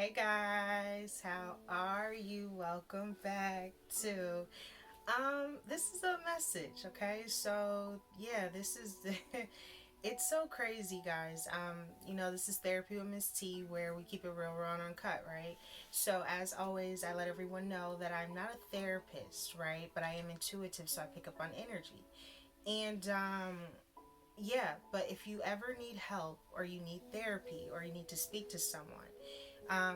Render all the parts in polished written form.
Hey guys, how are you? Welcome back to this is a message, okay? So, yeah, this is it's so crazy, guys. This is Therapy with Miss T where we keep it real raw and uncut, right? So, as always, I let everyone know that I'm not a therapist, right? But I am intuitive, so I pick up on energy. And yeah, but if you ever need help or you need therapy or you need to speak to someone,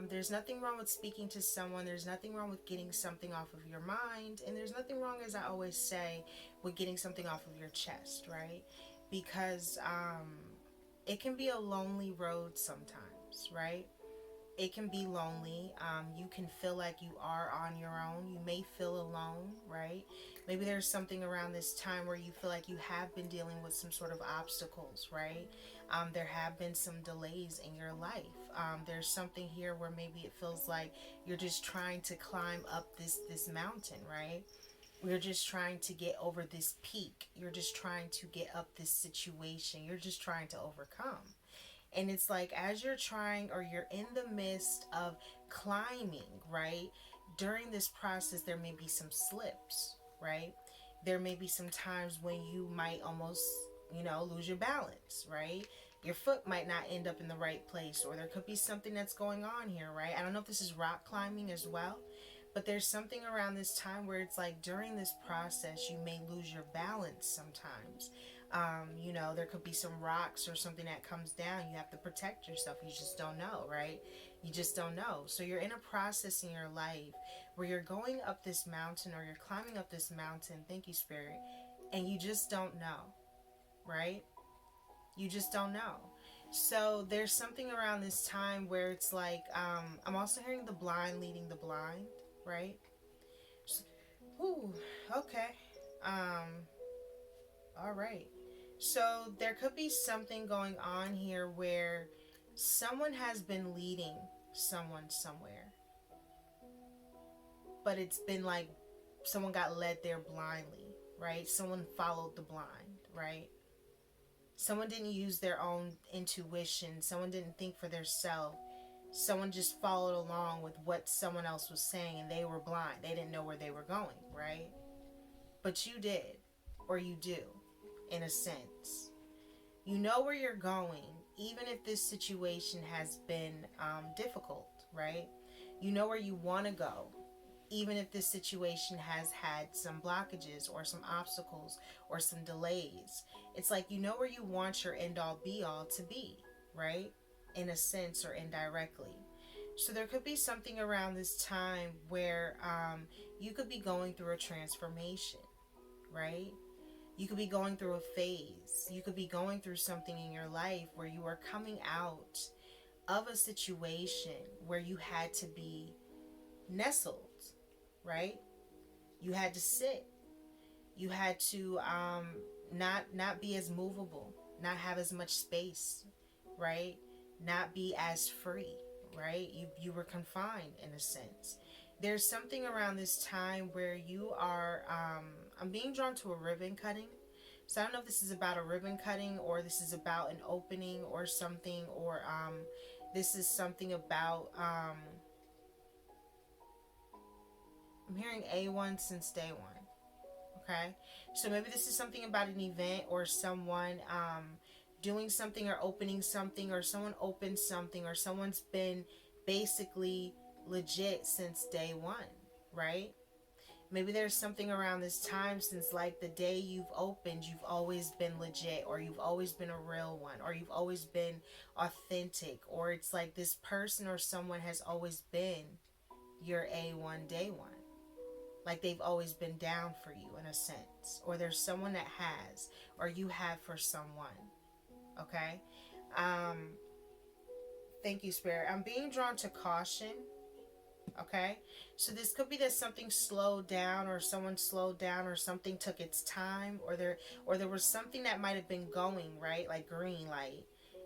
there's nothing wrong with speaking to someone. There's nothing wrong with getting something off of your mind. And there's nothing wrong, as I always say, with getting something off of your chest, right? Because it can be a lonely road sometimes, right? It can be lonely. You can feel like you are on your own. You may feel alone, right? Maybe there's something around this time where you feel like you have been dealing with some sort of obstacles, right? There have been some delays in your life. There's something here where maybe it feels like you're just trying to climb up this mountain, right? You're just trying to get over this peak. You're just trying to get up this situation. You're just trying to overcome. And it's like as you're trying or you're in the midst of climbing, right? During this process, there may be some slips, right? There may be some times when you might almost, lose your balance, right? Your foot might not end up in the right place, or there could be something that's going on here, right? I don't know if this is rock climbing as well, but there's something around this time where it's like during this process, you may lose your balance sometimes. There could be some rocks or something that comes down. You have to protect yourself. You just don't know, right? You just don't know. So you're in a process in your life where you're going up this mountain or you're climbing up this mountain. Thank you, Spirit. And you just don't know, right? You just don't know. So there's something around this time where it's like, I'm also hearing the blind leading the blind, right? So, ooh, okay. Um, all right. So there could be something going on here where someone has been leading someone somewhere, but it's been like someone got led there blindly, right? Someone followed the blind, right? Someone didn't use their own intuition. Someone didn't think for themselves. Someone just followed along with what someone else was saying and they were blind. They didn't know where they were going, right? But you did, or you do, in a sense. You know where you're going, even if this situation has been difficult, right? You know where you want to go, even if this situation has had some blockages or some obstacles or some delays. It's like you know where you want your end all be all to be, right? In a sense or indirectly. So there could be something around this time where you could be going through a transformation, right? You could be going through a phase. You could be going through something in your life where you are coming out of a situation where you had to be nestled, right? You had to sit. You had to not be as movable, not have as much space, right? Not be as free, right? You were confined in a sense. There's something around this time where you are I'm being drawn to a ribbon cutting. So I don't know if this is about a ribbon cutting or this is about an opening or something, or this is something about I'm hearing A1 since day one. Okay, so maybe this is something about an event or someone doing something or opening something, or someone opened something, or someone's been basically legit since day one, right? Maybe there's something around this time since like the day you've opened, you've always been legit, or you've always been a real one, or you've always been authentic, or it's like this person or someone has always been your A1 day one. Like they've always been down for you in a sense, or there's someone that has, or you have for someone. Okay. um Thank you, Spirit. I'm being drawn to caution. Okay, so this could be that something slowed down, or someone slowed down, or something took its time, or there was something that might have been going right, like green light,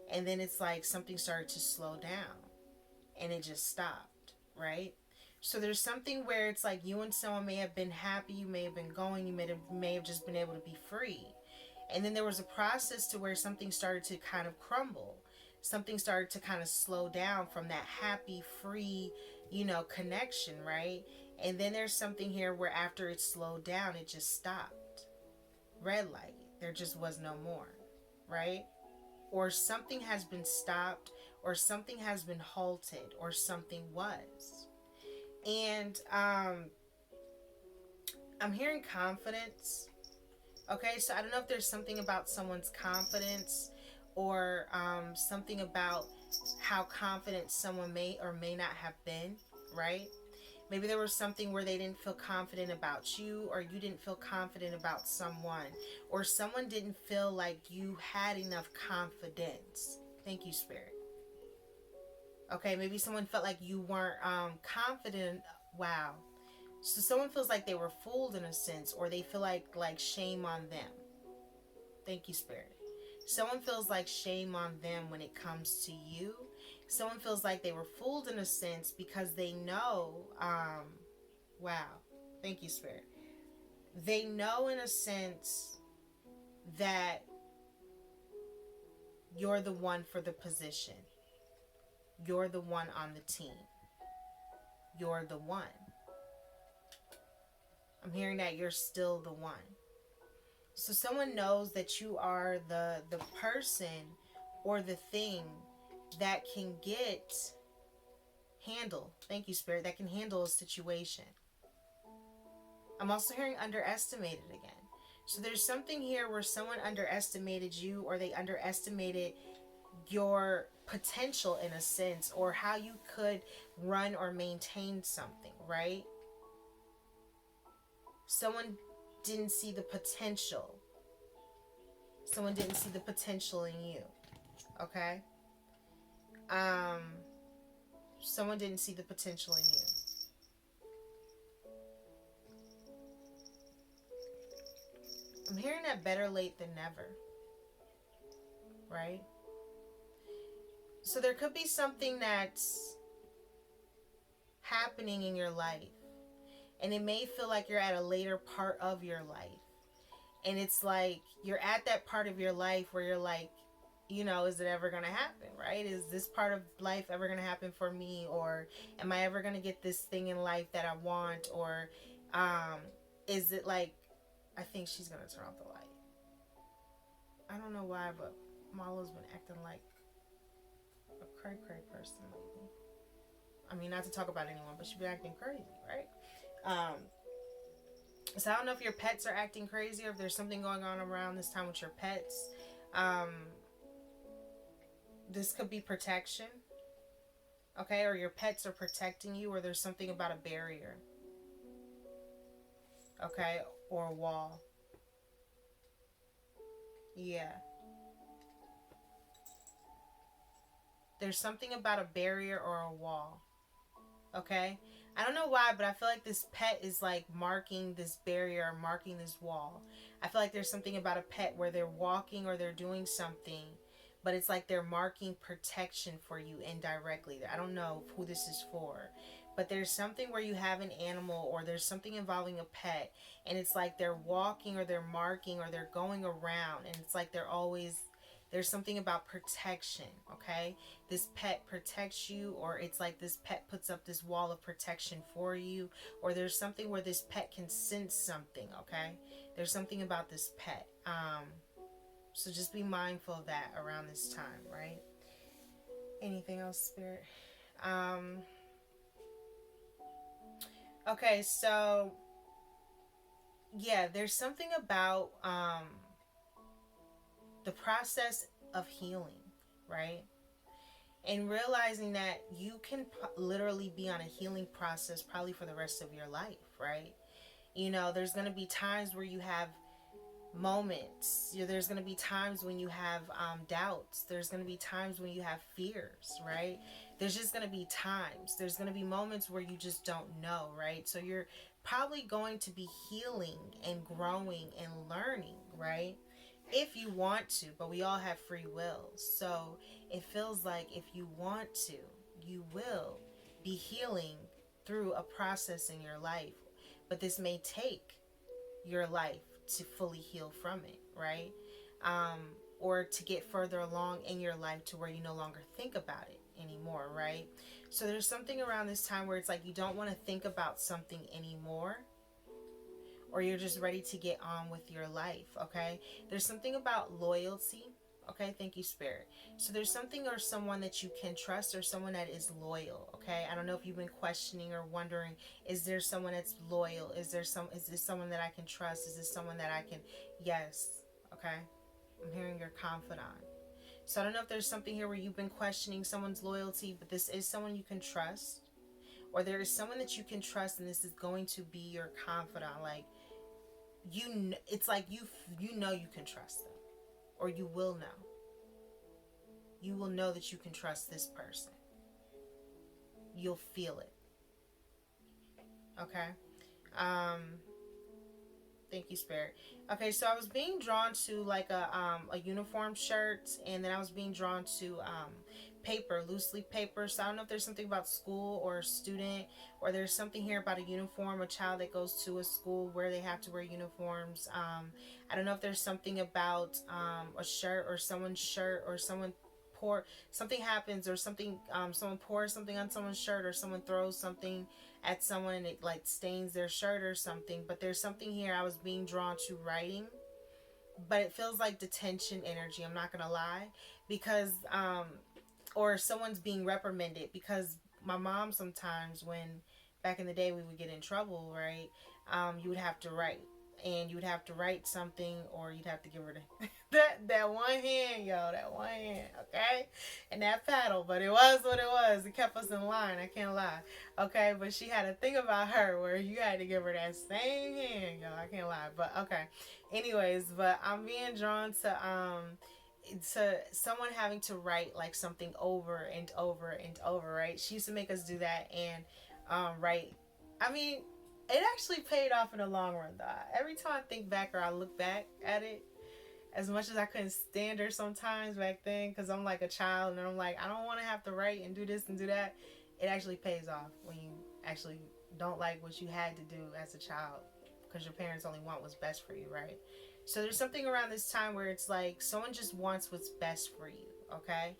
and then it's like something started to slow down and it just stopped, right? So there's something where it's like you and someone may have been happy, you may have been going, you may have just been able to be free. And then there was a process to where something started to kind of crumble. something started to kind of slow down from that happy, free, connection, right? And then there's something here where after it slowed down, it just stopped. Red light. There just was no more, right? Or something has been stopped, or something has been halted, or something was. And I'm hearing confidence. Okay, so I don't know if there's something about someone's confidence, or something about how confident someone may or may not have been, right? Maybe there was something where they didn't feel confident about you, or you didn't feel confident about someone, or someone didn't feel like you had enough confidence. Thank you, Spirit. Okay, maybe someone felt like you weren't confident. Wow. So someone feels like they were fooled in a sense, or they feel like shame on them. Thank you, Spirit. Someone feels like shame on them when it comes to you. Someone feels like they were fooled in a sense because they know, wow, thank you, Spirit. They know in a sense that you're the one for the position. You're the one on the team. You're the one. I'm hearing that you're still the one. So someone knows that you are the person or the thing that can handle, thank you, Spirit, that can handle a situation. I'm also hearing underestimated again. So there's something here where someone underestimated you, or they underestimated your potential in a sense, or how you could run or maintain something, right? Someone didn't see the potential. Someone didn't see the potential in you. Okay? Someone didn't see the potential in you. I'm hearing that better late than never. Right? So there could be something that's happening in your life, and it may feel like you're at a later part of your life. And it's like you're at that part of your life where you're like, is it ever going to happen, right? Is this part of life ever going to happen for me? Or am I ever going to get this thing in life that I want? Or is it like, I think she's going to turn off the light. I don't know why, but Marlo's been acting like a cray-cray person lately. I mean, not to talk about anyone, but she's been acting crazy, right? So I don't know if your pets are acting crazy, or if there's something going on around this time with your pets. This could be protection, okay? Or your pets are protecting you, or there's something about a barrier, okay? Or a wall. Yeah. There's something about a barrier or a wall, okay? I don't know why, but I feel like this pet is like marking this barrier, marking this wall. I feel like there's something about a pet where they're walking or they're doing something, but it's like they're marking protection for you indirectly. I don't know who this is for, but there's something where you have an animal, or there's something involving a pet, and it's like they're walking or they're marking or they're going around, and it's like there's something about protection, okay? This pet protects you, or it's like this pet puts up this wall of protection for you, or there's something where this pet can sense something, okay? There's something about this pet. So just be mindful of that around this time, right? Anything else, Spirit? Okay, so yeah, there's something about the process of healing, right? And realizing that you can literally be on a healing process probably for the rest of your life, right? There's going to be times where you have moments. There's going to be times when you have doubts. There's going to be times when you have fears, right? There's just going to be times. There's going to be moments where you just don't know, right? So you're probably going to be healing and growing and learning, right? If you want to, but we all have free will. So it feels like if you want to, you will be healing through a process in your life. But this may take your life to fully heal from it, right? or to get further along in your life to where you no longer think about it anymore, right? So there's something around this time where it's like you don't want to think about something anymore, or you're just ready to get on with your life, okay? There's something about loyalty, okay? Thank you, Spirit. So there's something or someone that you can trust, or someone that is loyal, okay? I don't know if you've been questioning or wondering, is there someone that's loyal? Is this someone that I can trust? Is this someone that I can, yes, okay? I'm hearing your confidant. So I don't know if there's something here where you've been questioning someone's loyalty, but this is someone you can trust, or there is someone that you can trust, and this is going to be your confidant. Like, it's like you know you can trust them, or you will know. You will know that you can trust this person. You'll feel it. Okay. Um, Thank you, Spirit. Okay, so I was being drawn to like a uniform shirt, and then I was being drawn to paper, loose leaf paper. So I don't know if there's something about school or a student, or there's something here about a uniform, a child that goes to a school where they have to wear uniforms. I don't know if there's something about a shirt, or someone's shirt, or someone something happens, or something someone pours something on someone's shirt, or someone throws something at someone and it like stains their shirt or something. But there's something here, I was being drawn to writing, but it feels like detention energy, I'm not gonna lie, because or someone's being reprimanded, because my mom sometimes, when back in the day we would get in trouble, right, you would have to write, and you would have to write something, or you'd have to give her that one hand, yo, that one hand, okay, and that paddle. But it was what it was. It kept us in line. I can't lie, okay. But she had a thing about her where you had to give her that same hand, yo. I can't lie, but okay. Anyways, but I'm being drawn to someone having to write like something over and over and over, right? She used to make us do that, and write. I mean, it actually paid off in the long run, though. Every time I think back, or I look back at it, as much as I couldn't stand her sometimes back then, because I'm like a child, and I'm like, I don't want to have to write and do this and do that. It actually pays off when you actually don't like what you had to do as a child, because your parents only want what's best for you, right? So there's something around this time where it's like someone just wants what's best for you, okay?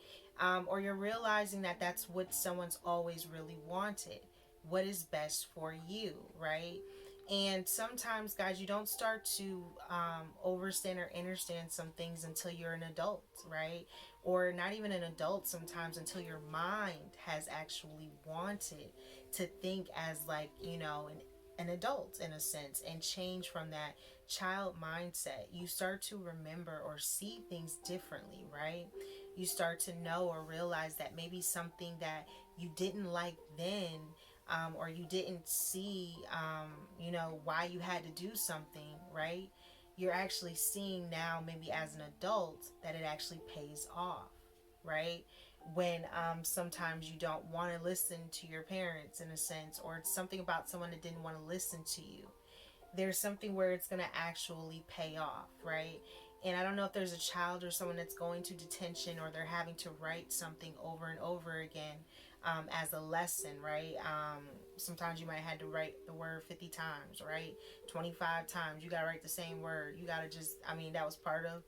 Or you're realizing that that's what someone's always really wanted. What is best for you, right? And sometimes, guys, you don't start to overstand or understand some things until you're an adult, right? Or not even an adult sometimes, until your mind has actually wanted to think as, like, an adult in a sense, and change from that child mindset. You start to remember or see things differently, right? You start to know or realize that maybe something that you didn't like then, or you didn't see, why you had to do something, right? You're actually seeing now, maybe as an adult, that it actually pays off, right? When sometimes you don't want to listen to your parents in a sense, or it's something about someone that didn't want to listen to you. There's something where it's going to actually pay off, right? And I don't know if there's a child or someone that's going to detention, or they're having to write something over and over again, as a lesson, right? Sometimes you might have to write the word 50 times, right? 25 times. You got to write the same word. You got to just, that was part of,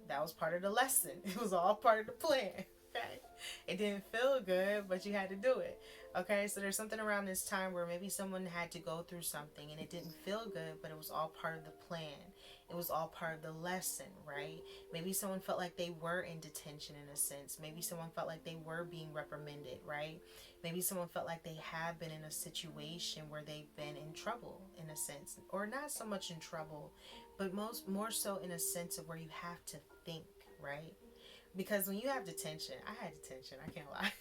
that was part of the lesson. It was all part of the plan, okay? It didn't feel good, but you had to do it, okay? So there's something around this time where maybe someone had to go through something and it didn't feel good, but it was all part of the plan. It was all part of the lesson, right? Maybe someone felt like they were in detention in a sense. Maybe someone felt like they were being reprimanded, right? Maybe someone felt like they have been in a situation where they've been in trouble in a sense, or not so much in trouble, but more so in a sense of where you have to think, right? Because when you have detention, I had detention, I can't lie.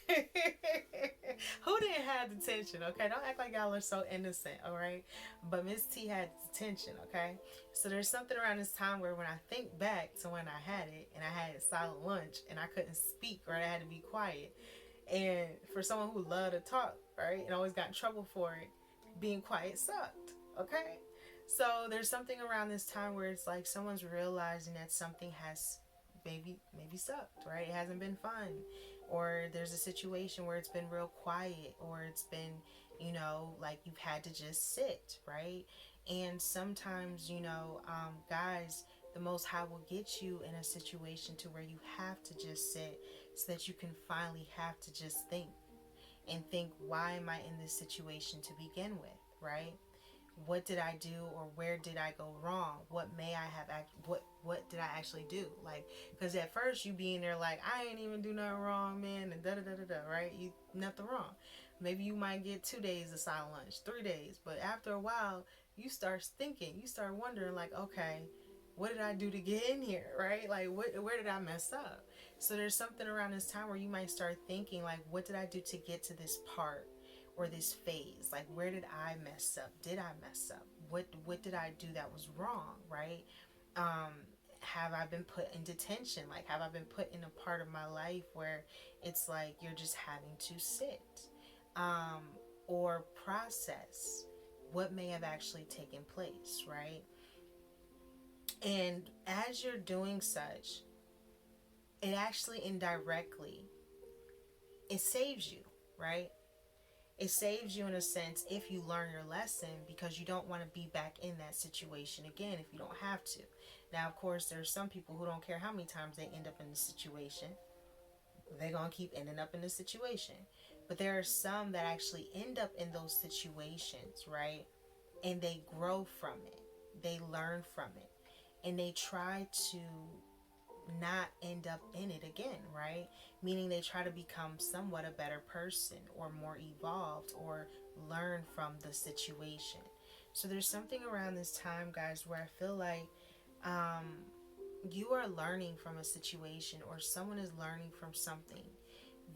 Who didn't have detention, okay? Don't act like y'all are so innocent, all right? But Miss T had detention, okay? So there's something around this time where when I think back to when I had it, and I had a silent lunch, and I couldn't speak, right? I had to be quiet. And for someone who loved to talk, right, and always got in trouble for it, being quiet sucked, okay? So there's something around this time where it's like someone's realizing that something has maybe sucked, right? It hasn't been fun, or there's a situation where it's been real quiet, or it's been, like you've had to just sit, right? And sometimes, guys, the Most High will get you in a situation to where you have to just sit, so that you can finally have to just think and think, why am I in this situation to begin with, right? What did I do, or where did I go wrong? What may I have what did I actually do? Like, because at first you be in there like, I ain't even do nothing wrong, man, and da da da da da, right? You nothing wrong. Maybe you might get 2 days of silent lunch, 3 days, but after a while you start thinking, you start wondering, like, okay, what did I do to get in here, right? Like, where did I mess up? So there's something around this time where you might start thinking, like, what did I do to get to this part or this phase? Like, where did I mess up? Did I mess up? What did I do that was wrong, right? Um, have I been put in detention? Like, have I been put in a part of my life where it's like you're just having to sit, um, or process what may have actually taken place, right? And as you're doing such, it actually indirectly, it saves you, right? It saves you in a sense if you learn your lesson, because you don't want to be back in that situation again if you don't have to. Now, of course, there's some people who don't care how many times they end up in the situation. They're going to keep ending up in the situation. But there are some that actually end up in those situations, right? And they grow from it. They learn from it. And they try to not end up in it again, right? Meaning they try to become somewhat a better person, or more evolved, or learn from the situation. So there's something around this time, guys, where I feel like you are learning from a situation, or someone is learning from something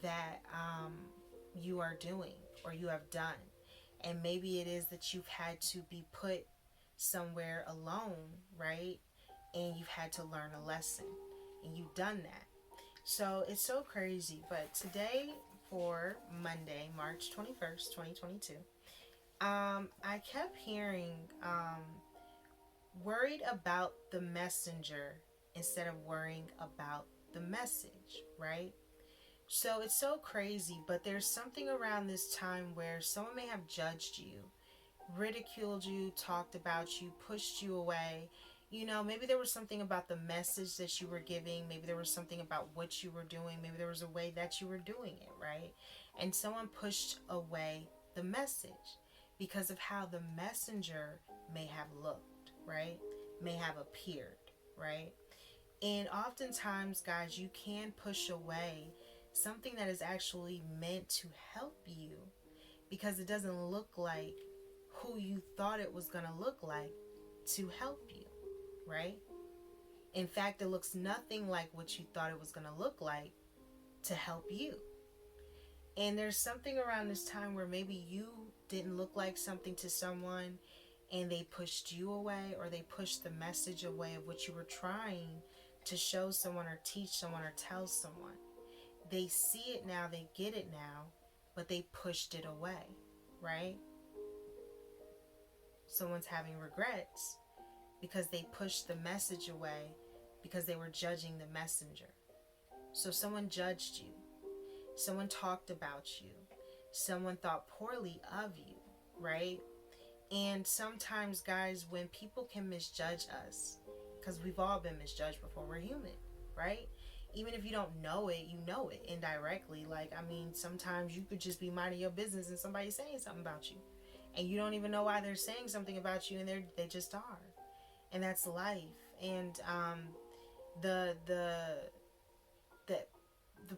that you are doing or you have done. And maybe it is that you've had to be put somewhere alone, right? And you've had to learn a lesson, and you've done that. So it's so crazy. But today, for Monday, March 21st, 2022, I kept hearing worried about the messenger instead of worrying about the message, right? So it's so crazy, but there's something around this time where someone may have judged you, ridiculed you, talked about you, pushed you away. You know, maybe there was something about the message that you were giving. Maybe there was something about what you were doing. Maybe there was a way that you were doing it, right? And someone pushed away the message because of how the messenger may have looked, right? May have appeared, right? And oftentimes, guys, you can push away something that is actually meant to help you, because it doesn't look like who you thought it was going to look like to help you, right? In fact, it looks nothing like what you thought it was going to look like to help you. And there's something around this time where maybe you didn't look like something to someone, and they pushed you away, or they pushed the message away of what you were trying to show someone, or teach someone, or tell someone. They see it now, they get it now, but they pushed it away, right? Someone's having regrets because they pushed the message away because they were judging the messenger. So someone judged you. Someone talked about you. Someone thought poorly of you, right? And sometimes, guys, when people can misjudge us, because we've all been misjudged before, we're human, right? Even if you don't know it, you know it indirectly. Like, I mean, sometimes you could just be minding your business and somebody's saying something about you, and you don't even know why they're saying something about you, and they just are. And that's life. And the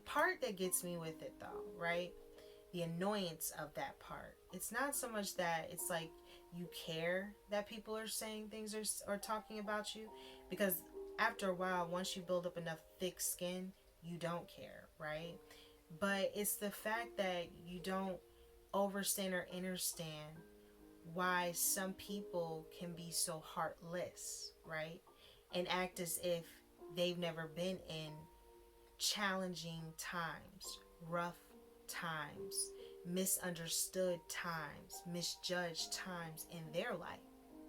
part that gets me with it, though, right? The annoyance of that part. It's not so much that it's like you care that people are saying things, or talking about you, because after a while, once you build up enough thick skin, you don't care, right? But it's the fact that you don't understand or understand why some people can be so heartless, right? And act as if they've never been in challenging times, rough times, misunderstood times, misjudged times in their life,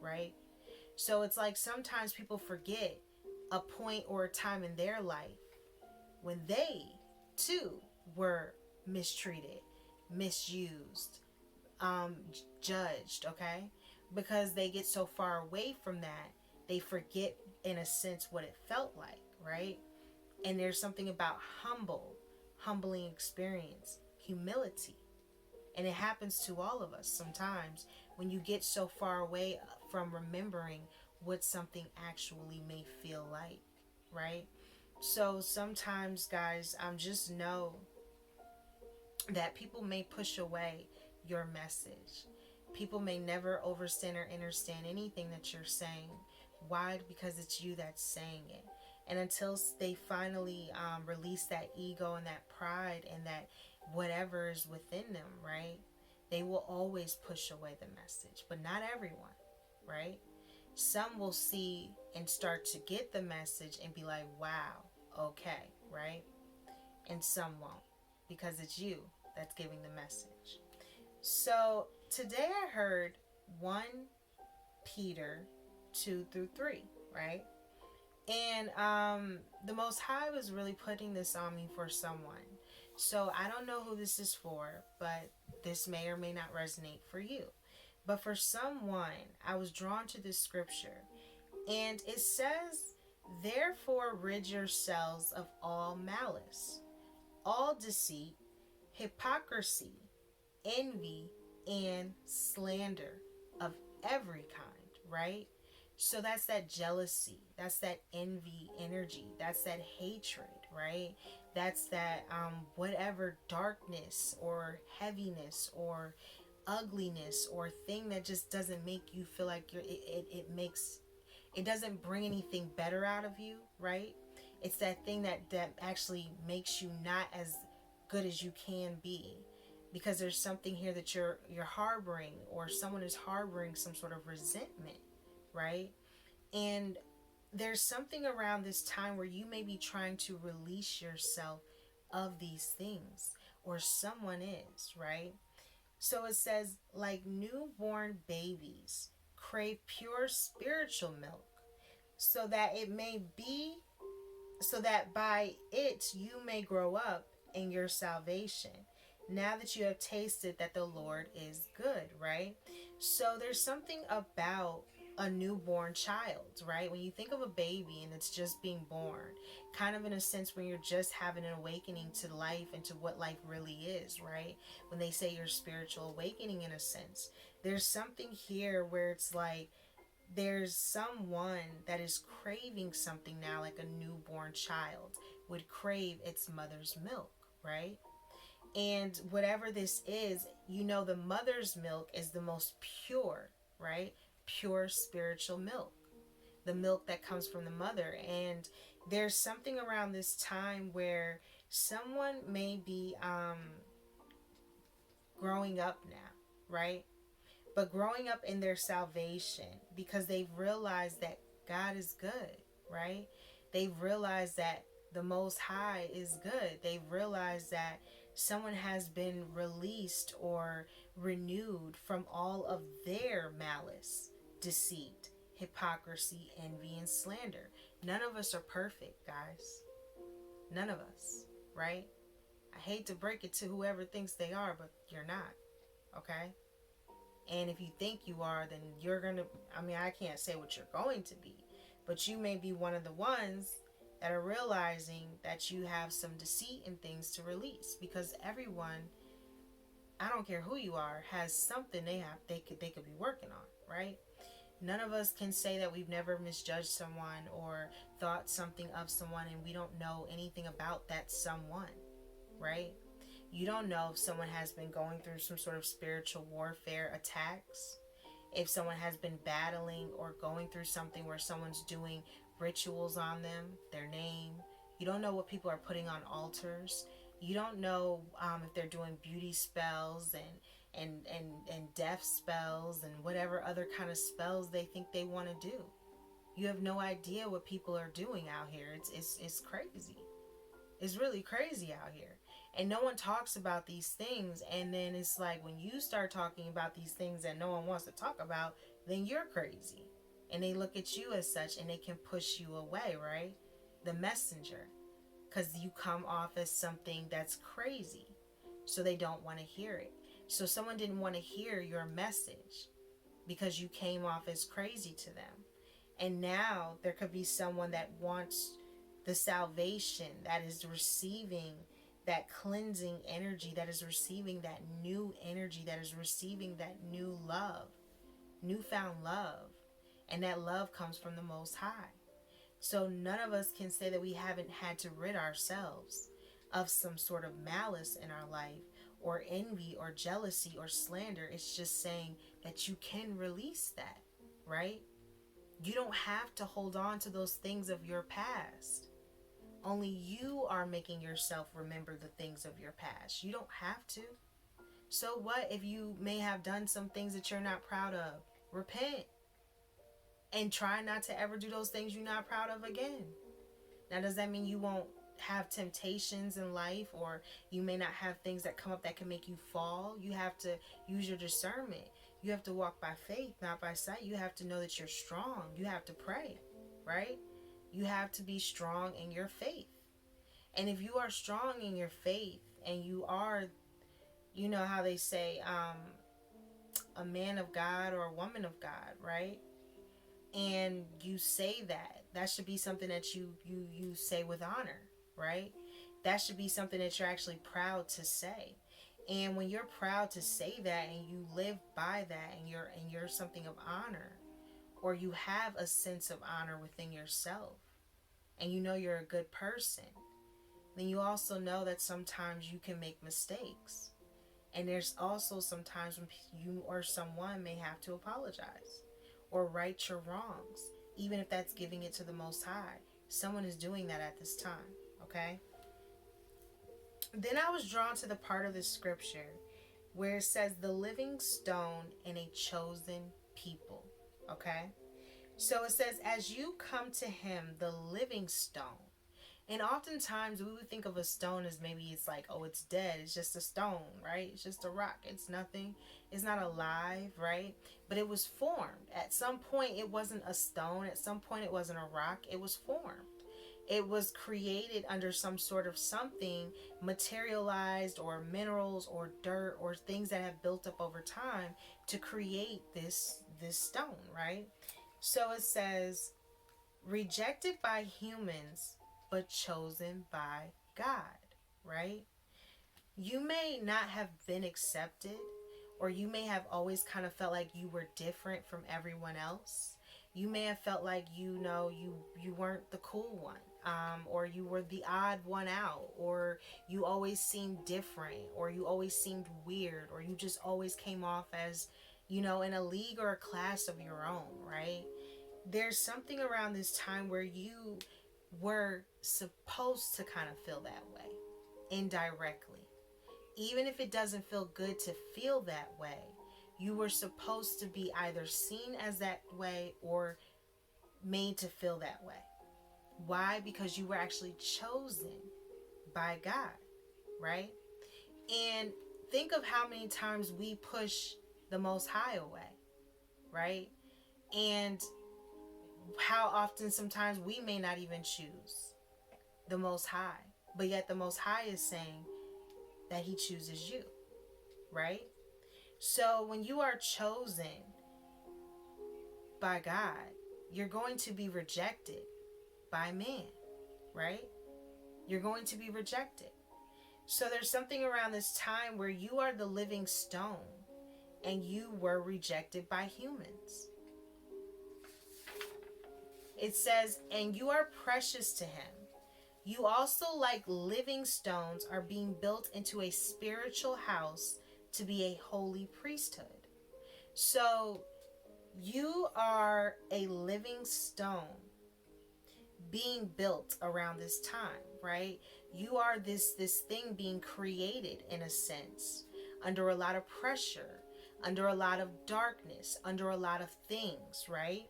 right? So it's like sometimes people forget a point or a time in their life when they too were mistreated, misused, judged, okay? Because they get so far away from that, they forget in a sense what it felt like, right? And there's something about humbling experience, humility. And it happens to all of us sometimes when you get so far away from remembering what something actually may feel like, right? So sometimes, guys, just know that people may push away your message. People may never understand or understand anything that you're saying. Why? Because it's you that's saying it. And until they finally release that ego and that pride and that whatever is within them, right? They will always push away the message, but not everyone, right? Some will see and start to get the message and be like, wow, okay, right? And some won't, because it's you that's giving the message. So today I heard 1 Peter 2-3, right? And the Most High was really putting this on me for someone. So I don't know who this is for, but this may or may not resonate for you. But for someone, I was drawn to this scripture. And it says, therefore rid yourselves of all malice, all deceit, hypocrisy, envy, and slander of every kind, right? So that's that jealousy, that's that envy energy, that's that hatred, right? That's that whatever darkness or heaviness or ugliness or thing that just doesn't make you feel like it doesn't bring anything better out of you, right? It's that thing that actually makes you not as good as you can be, because there's something here that you're harboring, or someone is harboring some sort of resentment, right? And there's something around this time where you may be trying to release yourself of these things, or someone is, right? So it says, like newborn babies crave pure spiritual milk, so that by it you may grow up in your salvation, now that you have tasted that the Lord is good, right? So there's something about a newborn child, right? When you think of a baby and it's just being born, kind of in a sense when you're just having an awakening to life and to what life really is, right? When they say your spiritual awakening, in a sense, there's something here where it's like there's someone that is craving something now, like a newborn child would crave its mother's milk, right? And whatever this is, the mother's milk is the most pure, right? Pure spiritual milk, the milk that comes from the mother. And there's something around this time where someone may be growing up now, right? But growing up in their salvation, because they've realized that God is good, right? They've realized that the Most High is good. They've realized that someone has been released or renewed from all of their malice, deceit, hypocrisy, envy, and slander. None of us are perfect, guys. None of us, right? I hate to break it to whoever thinks they are, but you're not, okay? And if you think you are, then you're going to, I can't say what you're going to be, but you may be one of the ones that are realizing that you have some deceit and things to release, because everyone, I don't care who you are, has something they could be working on, right? None of us can say that we've never misjudged someone or thought something of someone and we don't know anything about that someone, right? You don't know if someone has been going through some sort of spiritual warfare attacks, if someone has been battling or going through something where someone's doing rituals on them, their name. You don't know what people are putting on altars. You don't know if they're doing beauty spells and death spells and whatever other kind of spells they think they want to do. You have no idea what people are doing out here. It's crazy. It's really crazy out here. And no one talks about these things. And then it's like when you start talking about these things that no one wants to talk about, then you're crazy. And they look at you as such and they can push you away, right? The messenger. Because you come off as something that's crazy. So they don't want to hear it. So someone didn't want to hear your message because you came off as crazy to them. And now there could be someone that wants the salvation, that is receiving that cleansing energy, that is receiving that new energy, that is receiving that new love, newfound love. And that love comes from the Most High. So none of us can say that we haven't had to rid ourselves of some sort of malice in our life, or envy, or jealousy, or slander. It's just saying that you can release that, right? You don't have to hold on to those things of your past. Only you are making yourself remember the things of your past. You don't have to. So what if you may have done some things that you're not proud of? Repent. And try not to ever do those things you're not proud of again. Now, does that mean you won't have temptations in life, or you may not have things that come up that can make you fall? You have to use your discernment. You have to walk by faith, not by sight. You have to know that you're strong. You have to pray, right? You have to be strong in your faith. And if you are strong in your faith, and you are, you know how they say, a man of God or a woman of God, right? And you say that should be something that you say with honor, right? That should be something that you're actually proud to say. And when you're proud to say that, and you live by that, and you're something of honor, or you have a sense of honor within yourself, and you know you're a good person, then you also know that sometimes you can make mistakes. And there's also sometimes when you or someone may have to apologize or right your wrongs, even if that's giving it to the Most High. Someone is doing that at this time, okay? Then I was drawn to the part of the scripture where it says the living stone and a chosen people, okay? So it says, as you come to him, the living stone. And oftentimes we would think of a stone as maybe it's like, oh, it's dead. It's just a stone, right? It's just a rock. It's nothing. It's not alive, right? But it was formed. At some point, it wasn't a stone. At some point, it wasn't a rock. It was formed. It was created under some sort of something materialized, or minerals, or dirt, or things that have built up over time to create this stone, right? So it says, rejected by humans, but chosen by God, right? You may not have been accepted, or you may have always kind of felt like you were different from everyone else. You may have felt like, you weren't the cool one, or you were the odd one out, or you always seemed different, or you always seemed weird, or you just always came off as, in a league or a class of your own, right? There's something around this time where you were supposed to kind of feel that way indirectly. Even if it doesn't feel good to feel that way, you were supposed to be either seen as that way or made to feel that way. Why? Because you were actually chosen by God, right? And think of how many times we push the Most High away, right? And how often sometimes we may not even choose the Most High, but yet the Most High is saying that he chooses you, right? So when you are chosen by God, you're going to be rejected by man, right? You're going to be rejected. So there's something around this time where you are the living stone and you were rejected by humans. It says, and you are precious to him. You also, like living stones, are being built into a spiritual house to be a holy priesthood. So you are a living stone being built around this time, right? You are this thing being created, in a sense, under a lot of pressure, under a lot of darkness, under a lot of things, right?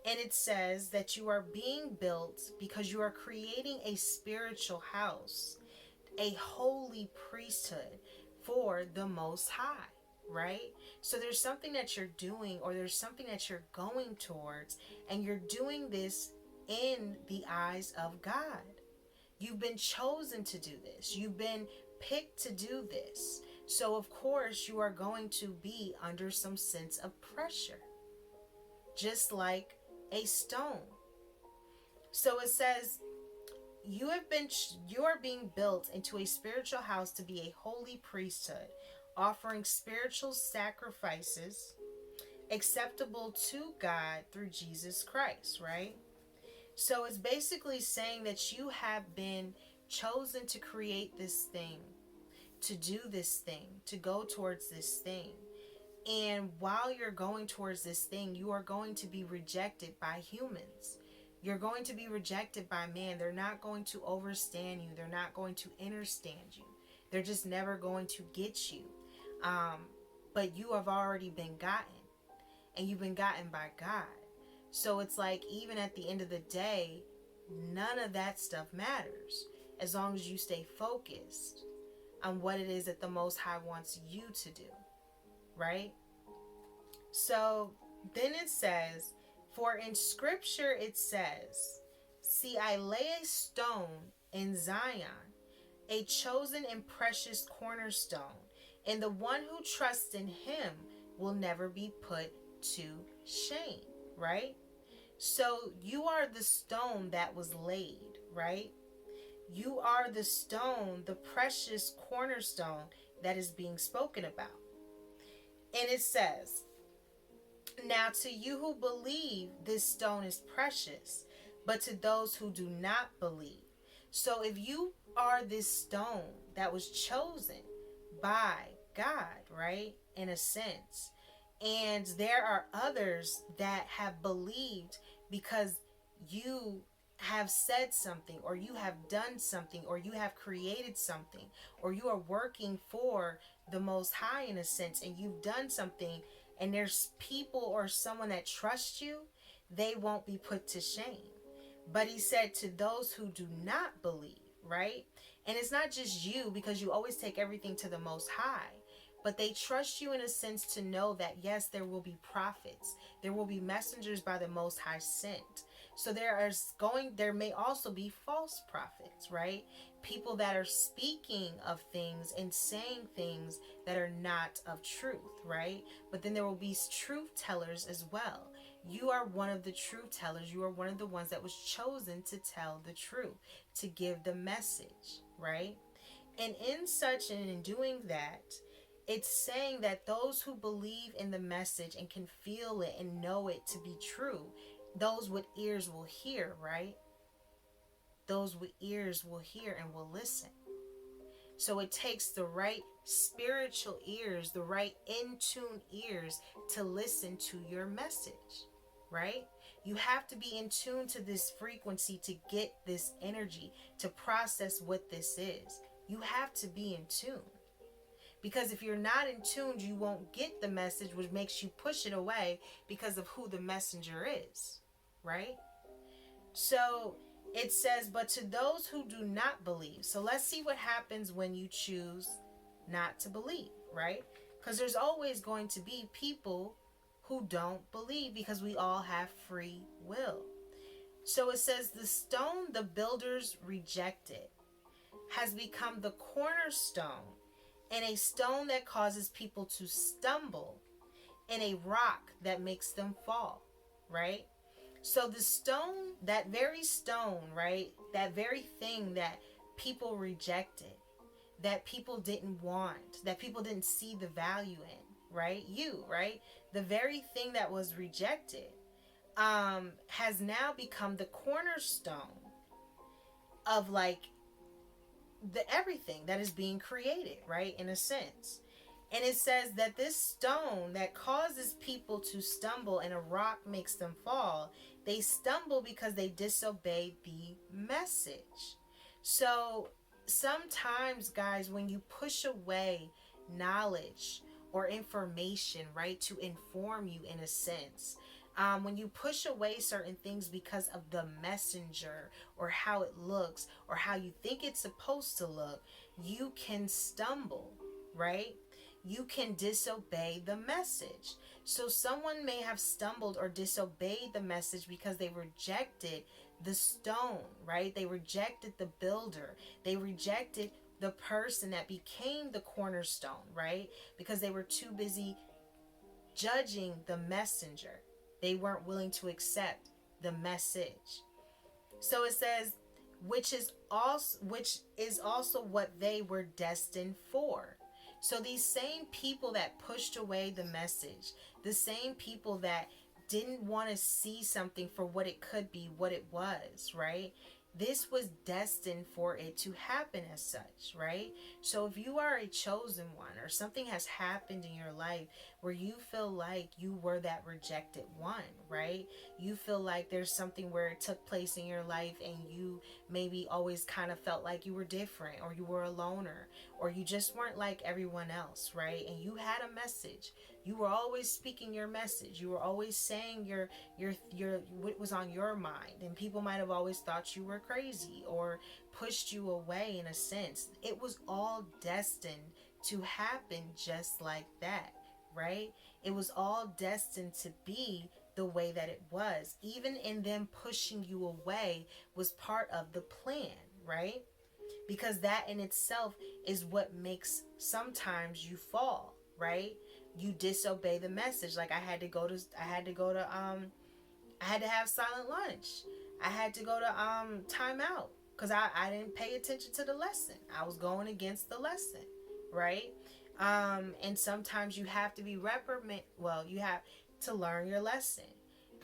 And it says that you are being built because you are creating a spiritual house, a holy priesthood for the Most High, right? So there's something that you're doing, or there's something that you're going towards, and you're doing this in the eyes of God. You've been chosen to do this. You've been picked to do this. So of course you are going to be under some sense of pressure. Just like a stone. So it says, you are being built into a spiritual house to be a holy priesthood, offering spiritual sacrifices acceptable to God through Jesus Christ, right? So it's basically saying that you have been chosen to create this thing, to do this thing, to go towards this thing. And while you're going towards this thing, you are going to be rejected by humans. You're going to be rejected by man. They're not going to overstand you. They're not going to understand you. They're just never going to get you. But you have already been gotten. And you've been gotten by God. So it's like, even at the end of the day, none of that stuff matters. As long as you stay focused on what it is that the Most High wants you to do. Right? So then it says, for in scripture it says, see, I lay a stone in Zion, a chosen and precious cornerstone, and the one who trusts in him will never be put to shame, right? So you are the stone that was laid, right? You are the stone, the precious cornerstone that is being spoken about. And it says, now to you who believe, this stone is precious, but to those who do not believe. So if you are this stone that was chosen by God, right, in a sense, and there are others that have believed because you have said something, or you have done something, or you have created something, or you are working for the Most High in a sense, and you've done something, and there's people or someone that trusts you, they won't be put to shame. But he said to those who do not believe, right? And it's not just you, because you always take everything to the Most High. But they trust you in a sense to know that, yes, there will be prophets. There will be messengers by the Most High sent. So there may also be false prophets, right? People that are speaking of things and saying things that are not of truth, right? But then there will be truth tellers as well. You are one of the truth tellers. You are one of the ones that was chosen to tell the truth, to give the message, right? And in such and in doing that, it's saying that those who believe in the message and can feel it and know it to be true, those with ears will hear, right? Those with ears will hear and will listen. So it takes the right spiritual ears, the right in-tune ears to listen to your message, right? You have to be in tune to this frequency to get this energy, to process what this is. You have to be in tune. Because if you're not in tune, you won't get the message, which makes you push it away because of who the messenger is, right? So it says, but to those who do not believe. So let's see what happens when you choose not to believe, right? Because there's always going to be people who don't believe, because we all have free will. So it says, the stone the builders rejected has become the cornerstone, and a stone that causes people to stumble, and a rock that makes them fall, right? So the stone, that very stone, right? That very thing that people rejected, that people didn't want, that people didn't see the value in, right? You, right? The very thing that was rejected has now become the cornerstone of like the everything that is being created, right, in a sense. And it says that this stone that causes people to stumble and a rock makes them fall, they stumble because they disobey the message. So sometimes, guys, when you push away knowledge or information, right, to inform you in a sense, when you push away certain things because of the messenger or how it looks or how you think it's supposed to look, you can stumble, right? You can disobey the message. So someone may have stumbled or disobeyed the message because they rejected the stone, right? They rejected the builder. They rejected the person that became the cornerstone, right? Because they were too busy judging the messenger. They weren't willing to accept the message. So it says, which is also what they were destined for. So these same people that pushed away the message, the same people that didn't want to see something for what it could be, what it was, right? This was destined for it to happen as such, right? So if you are a chosen one, or something has happened in your life where you feel like you were that rejected one, right? You feel like there's something where it took place in your life and you maybe always kind of felt like you were different, or you were a loner, or you just weren't like everyone else, right? And you had a message. You were always speaking your message. You were always saying your what was on your mind, and people might have always thought you were crazy or pushed you away in a sense. It was all destined to happen just like that, right? It was all destined to be the way that it was. Even in them pushing you away was part of the plan, right? Because that in itself is what makes sometimes you fall, right? You disobey the message. Like I had to have silent lunch. I had to go to timeout because I didn't pay attention to the lesson. I was going against the lesson, right? And sometimes you have to be you have to learn your lesson.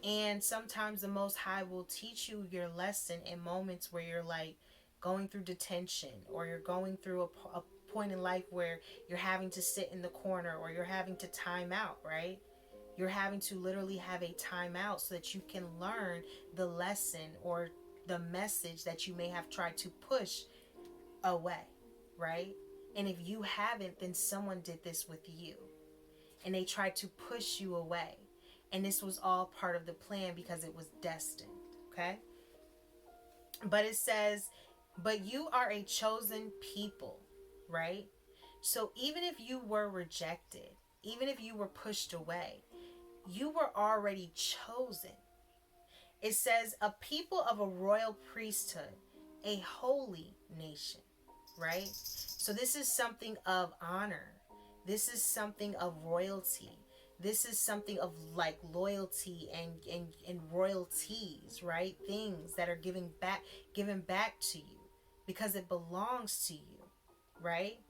And sometimes the Most High will teach you your lesson in moments where you're like going through detention, or you're going through a point in life where you're having to sit in the corner, or you're having to time out, right? You're having to literally have a timeout so that you can learn the lesson or the message that you may have tried to push away, right? And if you haven't, then someone did this with you and they tried to push you away. And this was all part of the plan because it was destined, okay? But it says, but you are a chosen people, right? So even if you were rejected, even if you were pushed away, you were already chosen. It says a people of a royal priesthood, a holy nation, right? So this is something of honor. This is something of royalty. This is something of like loyalty and royalties, right? Things that are given back to you because it belongs to you, right?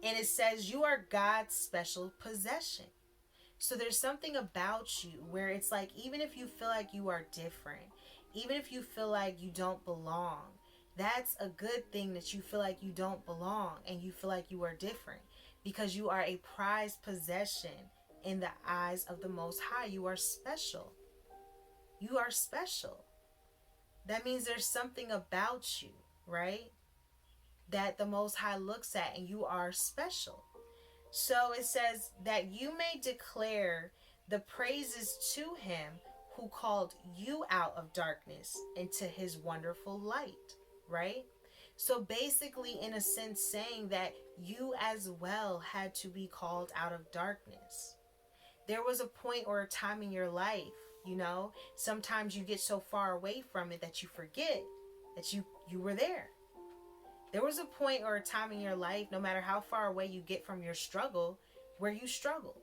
And it says you are God's special possession. So there's something about you where it's like, even if you feel like you are different, even if you feel like you don't belong, that's a good thing that you feel like you don't belong and you feel like you are different, because you are a prized possession in the eyes of the Most High. You are special. You are special. That means there's something about you, right, that the Most High looks at, and you are special. So it says that you may declare the praises to him who called you out of darkness into his wonderful light, right? So basically, in a sense, saying that you as well had to be called out of darkness. There was a point or a time in your life, sometimes you get so far away from it that you forget that you were there. There was a point or a time in your life, no matter how far away you get from your struggle, where you struggled,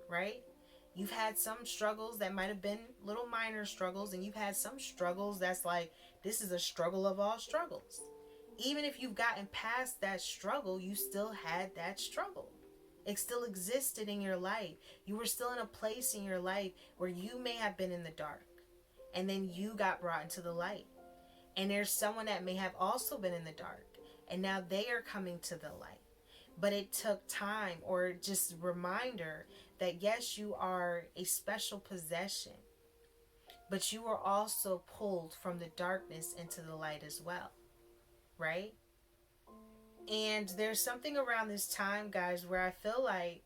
right? You've had some struggles that might have been little minor struggles, and you've had some struggles that's like, this is a struggle of all struggles. Even if you've gotten past that struggle, you still had that struggle. It still existed in your life. You were still in a place in your life where you may have been in the dark, and then you got brought into the light. And there's someone that may have also been in the dark, and now they are coming to the light. But it took time, or just reminder that yes, you are a special possession, but you are also pulled from the darkness into the light as well, right? And there's something around this time, guys, where I feel like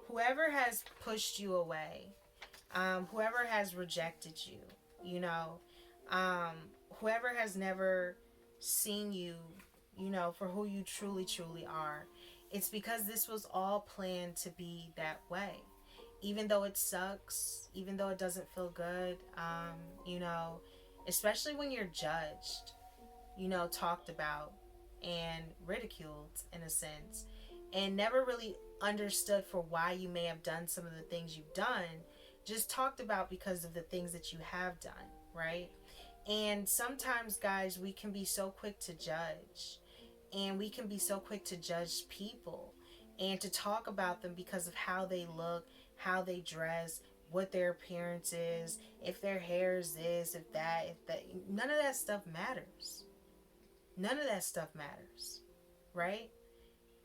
whoever has pushed you away, whoever has rejected you, whoever has never seen you, for who you truly, truly are, it's because this was all planned to be that way. Even though it sucks, even though it doesn't feel good, especially when you're judged, talked about and ridiculed in a sense, and never really understood for why you may have done some of the things you've done, just talked about because of the things that you have done, right? And sometimes, guys, we can be so quick to judge, and we can be so quick to judge people and to talk about them because of how they look, how they dress, what their appearance is, if their hair is this, if that, if that. None of that stuff matters. None of that stuff matters, right?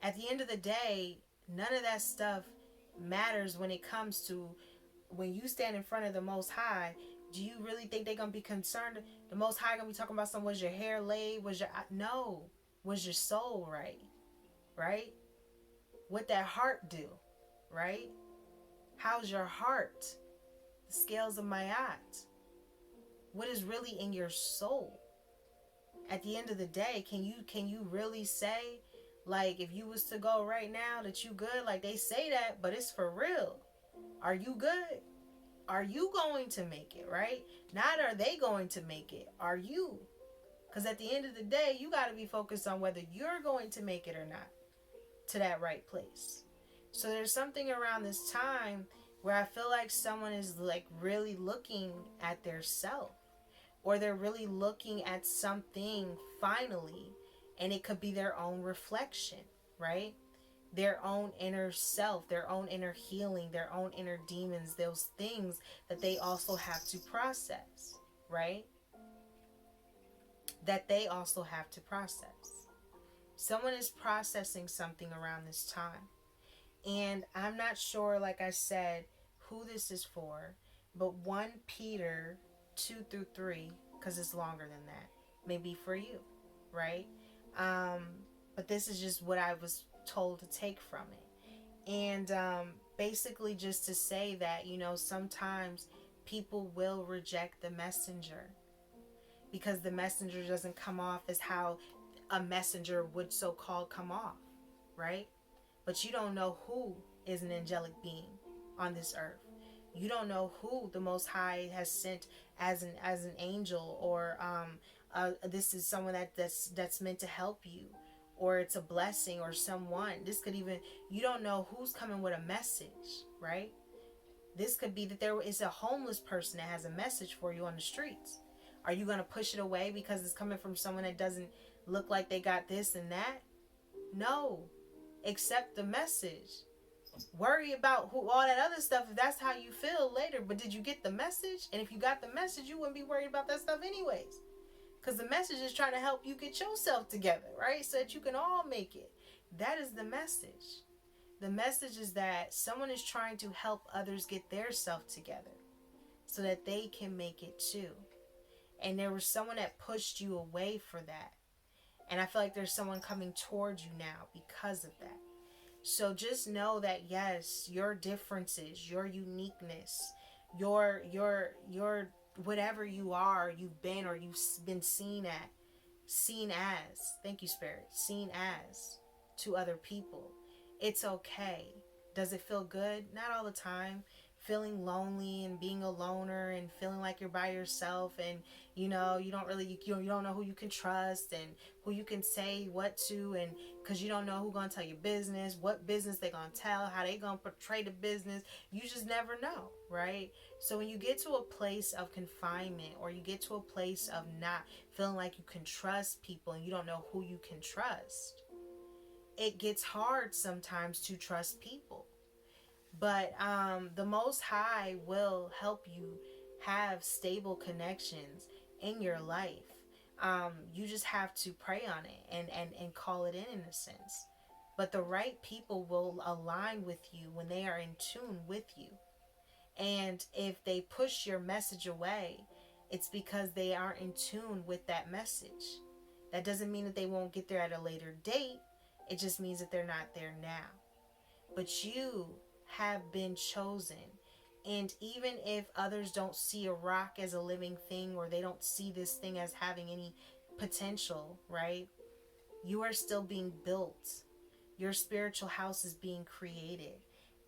At the end of the day, none of that stuff matters when it comes to when you stand in front of the Most High. Do you really think they're gonna be concerned? The Most High gonna be talking about something? Was your hair laid? Was your no? Was your soul right? Right? What that heart do? Right? How's your heart? The scales of Mayat. What is really in your soul? At the end of the day, can you really say, like, if you was to go right now that you good? Like, they say that, but it's for real. Are you good? Are you going to make it, right? Not are they going to make it. Are you? Because at the end of the day, you got to be focused on whether you're going to make it or not to that right place. So there's something around this time where I feel like someone is like really looking at their self, or they're really looking at something finally, and it could be their own reflection, right? Their own inner self, their own inner healing, their own inner demons, those things that they also have to process, right? That they also have to process. Someone is processing something around this time. And I'm not sure, like I said, who this is for, but 1 Peter 2-3, because it's longer than that, may be for you, right? But this is just what I was told to take from it. And basically just to say that, sometimes people will reject the messenger because the messenger doesn't come off as how a messenger would so-called come off, right? But you don't know who is an angelic being on this earth. You don't know who the Most High has sent as an angel, or this is someone that's meant to help you, or it's a blessing, or someone. This could even, you don't know who's coming with a message, right? This could be that there is a homeless person that has a message for you on the streets. Are you going to push it away because it's coming from someone that doesn't look like they got this and that? No. Accept the message. Worry about all that other stuff if that's how you feel later. But did you get the message? And if you got the message, you wouldn't be worried about that stuff anyways. Because the message is trying to help you get yourself together, right? So that you can all make it. That is the message. The message is that someone is trying to help others get their self together so that they can make it too. And there was someone that pushed you away for that. And I feel like there's someone coming towards you now because of that. So just know that, yes, your differences, your uniqueness, your whatever you are, you've been, or you've been seen as, thank you, Spirit, seen as to other people. It's okay. Does it feel good? Not all the time. Feeling lonely and being a loner and feeling like you're by yourself, and you don't really, you don't know who you can trust and who you can say what to, and because you don't know who's gonna tell your business, what business they gonna tell, how they gonna portray the business. You just never know, right? So when you get to a place of confinement, or you get to a place of not feeling like you can trust people and you don't know who you can trust, it gets hard sometimes to trust people. But the Most High will help you have stable connections in your life. You just have to pray on it and call it in a sense. But the right people will align with you when they are in tune with you. And if they push your message away, it's because they aren't in tune with that message. That doesn't mean that they won't get there at a later date. It just means that they're not there now. But you have been chosen. And even if others don't see a rock as a living thing, or they don't see this thing as having any potential, right? You are still being built. Your spiritual house is being created,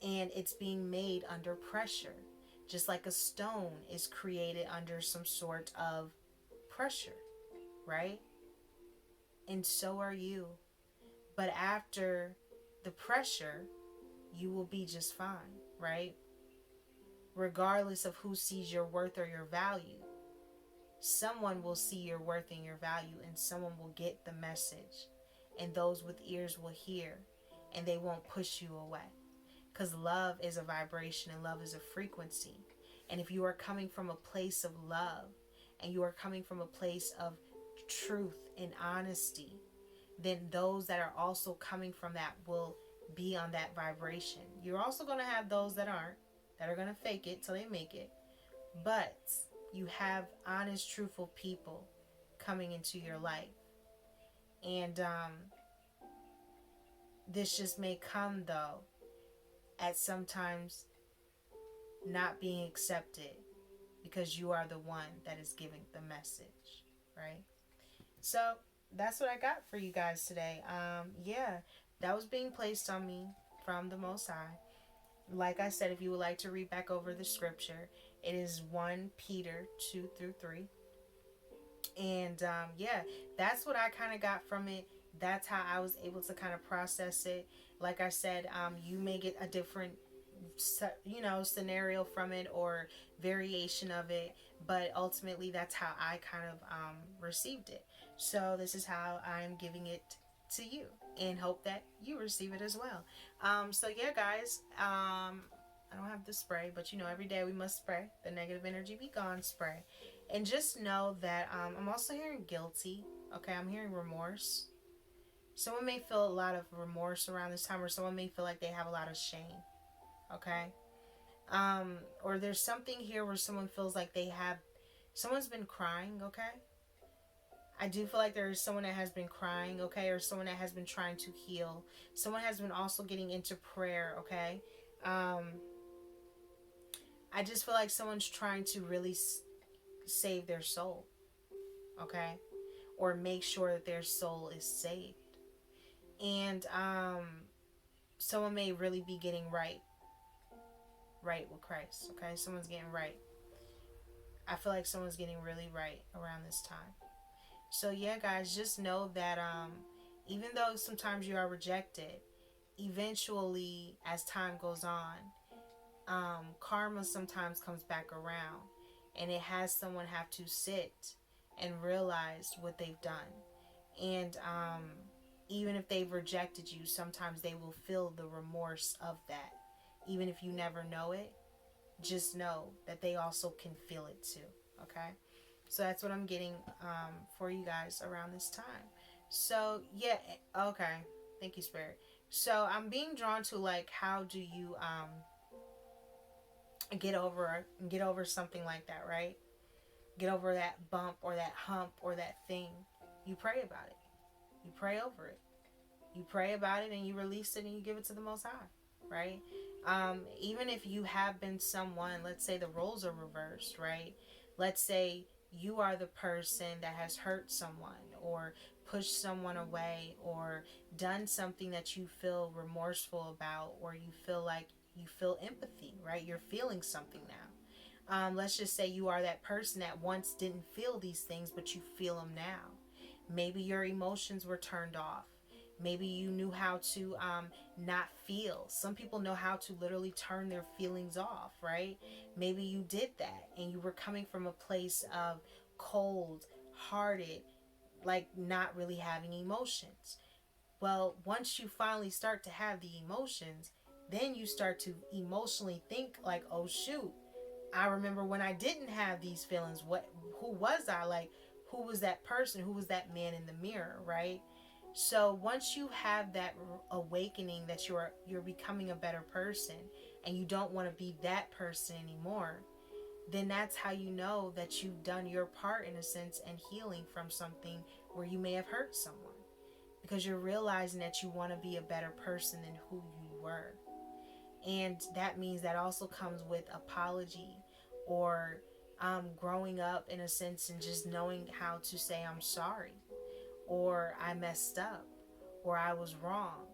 and it's being made under pressure. Just like a stone is created under some sort of pressure, right? And so are you. But after the pressure, you will be just fine, right? Regardless of who sees your worth or your value. someone will see your worth and your value, and someone will get the message, and those with ears will hear, and they won't push you away. Because love is a vibration and love is a frequency. And if you are coming from a place of love and you are coming from a place of truth and honesty, then those that are also coming from that will be on that vibration. You're also going to have those that aren't, that are going to fake it till they make it. But you have honest, truthful people coming into your life. And this just may come, though, at sometimes not being accepted because you are the one that is giving the message, right? So that's what I got for you guys today. Yeah, that was being placed on me from the Most High. Like I said, if you would like to read back over the scripture, it is 1 Peter 2 through 3. And yeah, that's what I kind of got from it. That's how I was able to kind of process it. Like I said, you may get a different scenario from it or variation of it, but ultimately that's how I kind of received it. So this is how I'm giving it to you, and hope that you receive it as well. So yeah, guys, I don't have the spray, but every day we must spray the negative energy be gone spray. And just know that I'm also hearing guilty. Okay, I'm hearing remorse. Someone may feel a lot of remorse around this time, or someone may feel like they have a lot of shame. Okay, or there's something here where someone feels like someone's been crying. Okay, I do feel like there's someone that has been crying. Okay, or someone that has been trying to heal. Someone has been also getting into prayer. Okay, I just feel like someone's trying to really save their soul. Okay, or make sure that their soul is saved. And someone may really be getting right with Christ. Okay, someone's getting right. I feel like someone's getting really right around this time. So yeah, guys, just know that even though sometimes you are rejected, eventually as time goes on, karma sometimes comes back around, and it has someone have to sit and realize what they've done. And even if they've rejected you, sometimes they will feel the remorse of that. Even if you never know it, just know that they also can feel it too. Okay, so that's what I'm getting for you guys around this time. So yeah, okay, thank you, Spirit. So I'm being drawn to, like, how do you get over something like that, right? Get over that bump or that hump or that thing. You pray about it. You pray over it. You pray about it and you release it and you give it to the Most High, right? Even if you have been someone, let's say the roles are reversed, right? Let's say you are the person that has hurt someone or pushed someone away or done something that you feel remorseful about, or you feel like you feel empathy, right? You're feeling something now. Let's just say you are that person that once didn't feel these things, but you feel them now. Maybe your emotions were turned off. Maybe you knew how to not feel. Some people know how to literally turn their feelings off, right? Maybe you did that and you were coming from a place of cold hearted, like not really having emotions. Well, once you finally start to have the emotions, then you start to emotionally think like, oh shoot, I remember when I didn't have these feelings. Who was I? Like, who was that person? Who was that man in the mirror, right? So once you have that awakening that you're becoming a better person and you don't want to be that person anymore, then that's how you know that you've done your part, in a sense, in healing from something where you may have hurt someone, because you're realizing that you want to be a better person than who you were. And that means that also comes with apology, or growing up, in a sense, and just knowing how to say I'm sorry, or I messed up, or I was wrong,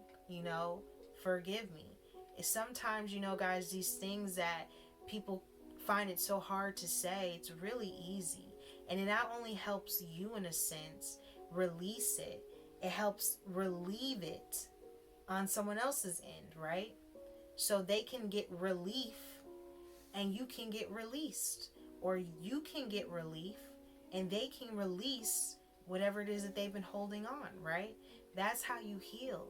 forgive me. Sometimes, guys, these things that people find it so hard to say, it's really easy. And it not only helps you, in a sense, release it, it helps relieve it on someone else's end, right? So they can get relief and you can get released, or you can get relief and they can release whatever it is that they've been holding on, right? That's how you heal.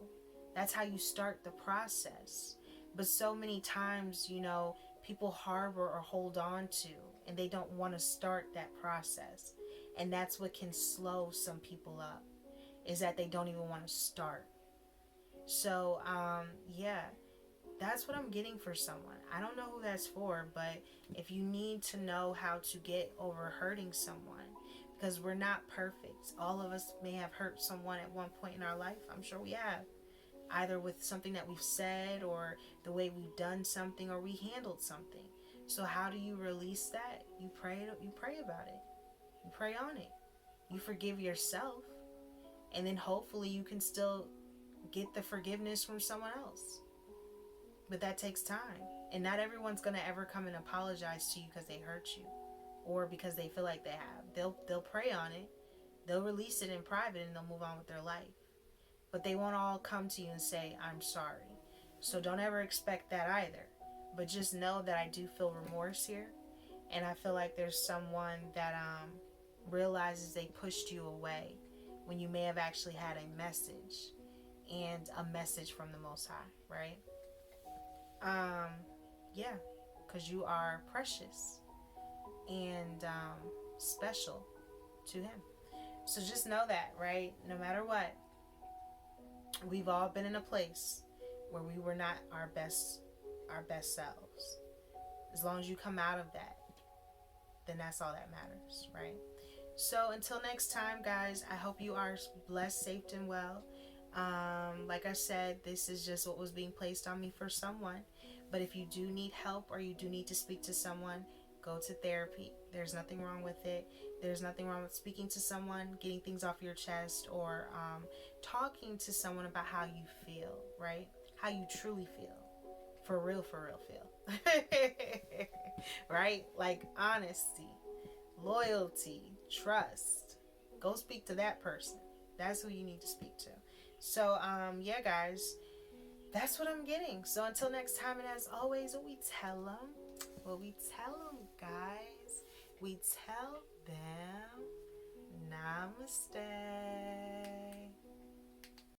That's how you start the process. But so many times, people harbor or hold on to, and they don't want to start that process. And that's what can slow some people up, is that they don't even want to start. So, yeah, that's what I'm getting for someone. I don't know who that's for, but if you need to know how to get over hurting someone, because we're not perfect. All of us may have hurt someone at one point in our life. I'm sure we have. Either with something that we've said, or the way we've done something, or we handled something. So how do you release that? You pray about it. You pray on it. You forgive yourself. And then hopefully you can still get the forgiveness from someone else. But that takes time. And not everyone's going to ever come and apologize to you because they hurt you, or because they feel like they have. They'll pray on it. They'll release it in private and they'll move on with their life. But they won't all come to you and say, I'm sorry. So don't ever expect that either. But just know that I do feel remorse here. And I feel like there's someone that realizes they pushed you away when you may have actually had a message, and a message from the Most High, right? Yeah, because you are precious and special to Him. So just know that, right? No matter what, we've all been in a place where we were not our best selves. As long as you come out of that, then that's all that matters, right? So until next time, guys, I hope you are blessed, safe, and well. Like I said, this is just what was being placed on me for someone. But if you do need help, or you do need to speak to someone, go to therapy. There's nothing wrong with it. There's nothing wrong with speaking to someone, getting things off your chest, or talking to someone about how you feel, right? How you truly feel. For real feel. Right? Like honesty, loyalty, trust. Go speak to that person. That's who you need to speak to. So, yeah, guys, that's what I'm getting. So until next time, and as always, what we tell them, guys, we tell them, namaste.